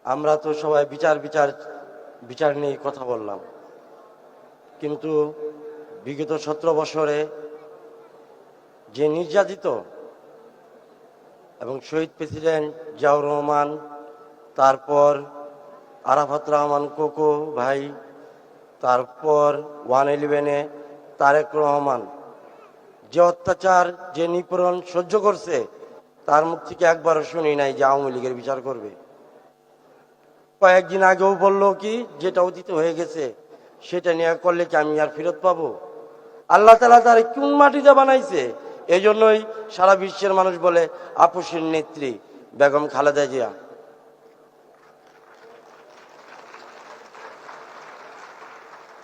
আমরা তো সবাই বিচার বিচার বিচার নিয়ে কথা বললাম, কিন্তু বিগত 17 বছরে যে নির্যাতিত এবং শহীদ প্রেসিডেন্ট জিয়াউর রহমান, তারপর আরাফাত রহমান কোকো ভাই, তারপর 111-এ তারেক রহমান যে অত্যাচার, যে নিপীড়ন সহ্য করছে, তার মুখ থেকে একবারও শুনি নাই যে আওয়ামী লীগের বিচার করবে। কয়েকদিন আগেও বললো কি, যেটা অতীত হয়ে গেছে সেটা নিয়ে করলে কি আমি আর ফেরত পাবো? আল্লাহ তাআলা তার কোন মাটিতে বানাইছে? এই জন্যই সারা বিশ্বের মানুষ বলে আপসীর নেত্রী বেগম খালেদা জিয়া।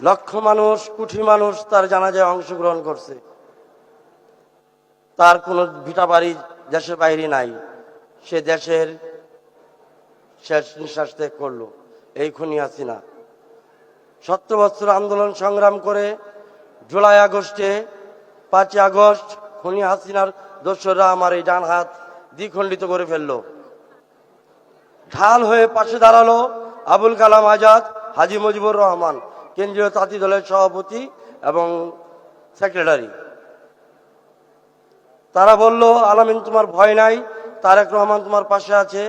লক্ষ মানুষ, কোটি মানুষ তার জানাজায় অংশগ্রহণ করছে। তার কোনো ভিটা বাড়ি দেশের বাইরে নাই, সে দেশের শেষ নিঃশ্বাস ত্যাগ করলো এই খুনি হাসিনা। 17 বছর আন্দোলন সংগ্রাম করে জুলাই আগস্টে 5 আগস্ট খুনি হাসিনার দোসররা আমার এই ডান হাত দ্বিখণ্ডিত করে ফেললো। ঢাল হয়ে পাশে দাঁড়ালো আবুল কালাম আজাদ, হাজী মুজিবুর রহমান, কেন্দ্রীয় তাঁতি দলের সভাপতি এবং সেক্রেটারি। তারা বলল, আলামিন তোমার ভয় নাই, তারেক রহমান তোমার পাশে আছে,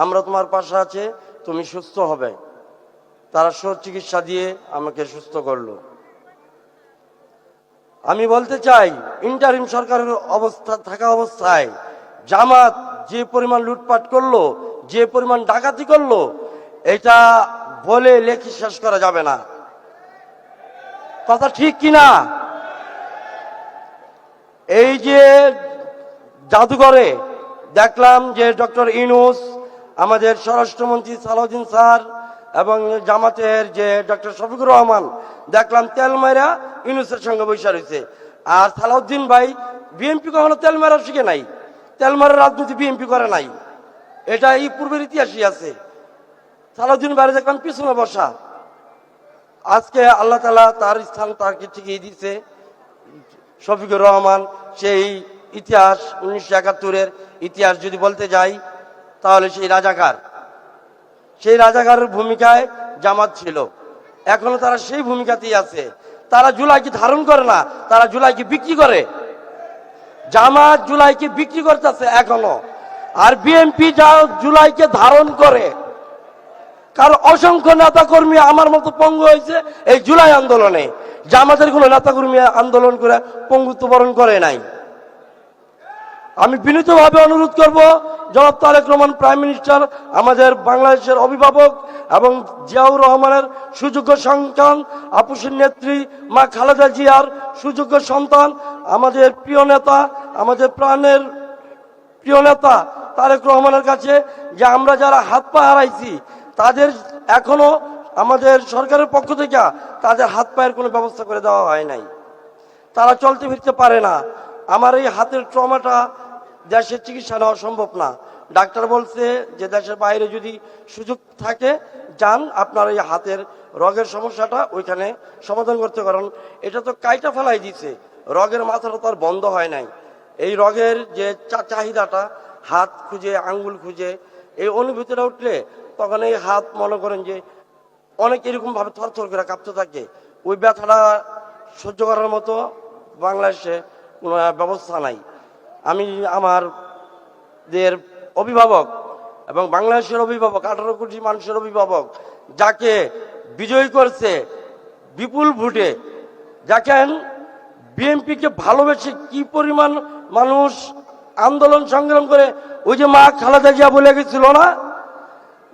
আমরা তোমার পাশে আছে, তুমি সুস্থ হবে। তারা চিকিৎসা দিয়ে আমাকে সুস্থ করলো। আমি বলতে চাই, ইন্টারিম সরকারের অবস্থা থাকা অবস্থায় জামাত যে পরিমাণ লুটপাট করলো, যে পরিমাণ ডাকাতি করলো, এটা বলে লেখি শেষ করা যাবে না। কথা ঠিক কিনা? এই যে জাদুঘরে দেখলাম যে ডক্টর ইউনূস, আমাদের স্বরাষ্ট্রমন্ত্রী সালাউদ্দিন স্যার এবং জামাতের যে ডক্টর শফিকুর রহমান, দেখলাম তেল মাইরা ইউনূসের সঙ্গে বৈশা রয়েছে। আর সালাউদ্দিন ভাই বিএনপি কখনো তেল মারা শিখে নাই, তেল মারার রাজনীতি বিএনপি করে নাই, এটা এই পূর্বের ইতিহাসই আছে। সালাউদ্দিন ভাই দেখলাম পিছনে বসা। আজকে আল্লাহ তাআলা তার স্থান তাকে ঠিকই দিচ্ছে। শফিকুর রহমান সেই ইতিহাস 1971-এর ইতিহাস যদি বলতে যাই, তাহলে সেই রাজাকারের ভূমিকায় জামাত ছিল, এখনো তারা সেই ভূমিকাতেই আছে। তারা জুলাইকে ধারণ করে না, তারা জুলাইকে বিক্রি করে। জামাত জুলাইকে বিক্রি করতেছে এখনো, আর বিএনপি যা জুলাইকে ধারণ করে। কারণ অসংখ্য নেতা কর্মী আমার মতো পঙ্গু হয়েছে এই জুলাই আন্দোলনে, জামাতের কোনো নেতা কর্মী আন্দোলন করে পঙ্গুত্ব বরণ করে নাই। আমি বিনীতভাবে অনুরোধ করব, জনাব তারেক রহমান প্রাইম মিনিস্টার, আমাদের বাংলাদেশের অভিভাবক এবং জিয়াউর রহমানের সুযোগ্য সন্তান, আপসীর নেত্রী মা খালেদা জিয়ার সুযোগ্য সন্তান, আমাদের প্রিয় নেতা, আমাদের প্রাণের প্রিয় নেতা তারেক রহমানের কাছে, যে আমরা যারা হাত পা হারাইছি তাদের এখনো আমাদের সরকারের পক্ষ থেকে তাদের হাত পায়ের কোনো ব্যবস্থা করে দেওয়া হয় নাই। তারা চলতে ফিরতে পারে না। আমার এই হাতের ট্রমাটা দেশের চিকিৎসা নেওয়া সম্ভব না। ডাক্তার বলছে যে দেশের বাইরে যদি সুযোগ থাকে যান, আপনার এই হাতের রগের সমস্যাটা ওইখানে সমাধান করতে। কারণ এটা তো কাইটা ফেলাই দিছে, রগের মাথাটা তো আর বন্ধ হয় নাই। এই রগের যে চাহিদাটা, হাত খুঁজে আঙ্গুল খুঁজে এই অনুভূতিটা উঠলে তখন এই হাত মনে করেন যে অনেক এরকম ভাবে থরথর করে কাঁপতে থাকে। ওই ব্যথাটা সহ্য করার মতো বাংলাদেশে কোনো ব্যবস্থা নাই। আমি আমাদের অভিভাবক এবং বাংলাদেশের অভিভাবক, 18 কোটি মানুষের অভিভাবক, যাকে বিজয়ী করছে বিপুল ভোটে, দেখেন বিএনপিকে ভালোবেসে কি পরিমাণ মানুষ আন্দোলন সংগ্রাম করে। ওই যে মা খালেদা জিয়া বলে গেছিল না,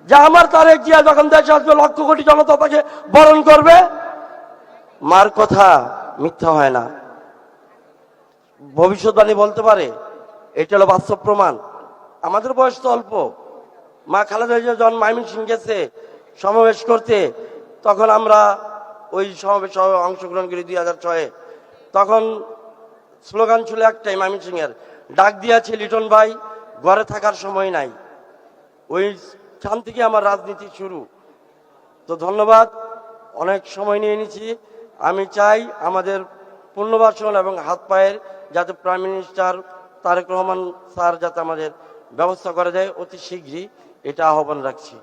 যে আমার তারেক জিয়া যখন দেশে আসবে লক্ষ কোটি জনতা তাকে বরণ করবে। মার কথা মিথ্যা হয় না, ভবিষ্যৎবাণী বলতে পারে, এটা হলো বাস্তব প্রমাণ। আমাদের বয়স তো অল্প। মা খালেদা জিয়া যখন ময়মনসিংহ গেছে সমাবেশ করতে, তখন আমরা ওই সমাবেশে অংশগ্রহণ করি 2006-এ। তখন স্লোগান ছিল একটাই ময়মনসিংহের, ডাক দিয়েছে লিটন ভাই, ঘরে থাকার সময় নাই। ওই স্থান থেকে আমার রাজনীতি শুরু। তো ধন্যবাদ, অনেক সময় নিয়ে নিয়েছি। আমি চাই আমাদের পুনর্বাসন এবং হাত পায়ের যাতে prime minister Tarek Rahman sir যাতে আমাদের ব্যবস্থা করে দেয় অতি শীঘ্রই, এটা আহ্বান রাখছি।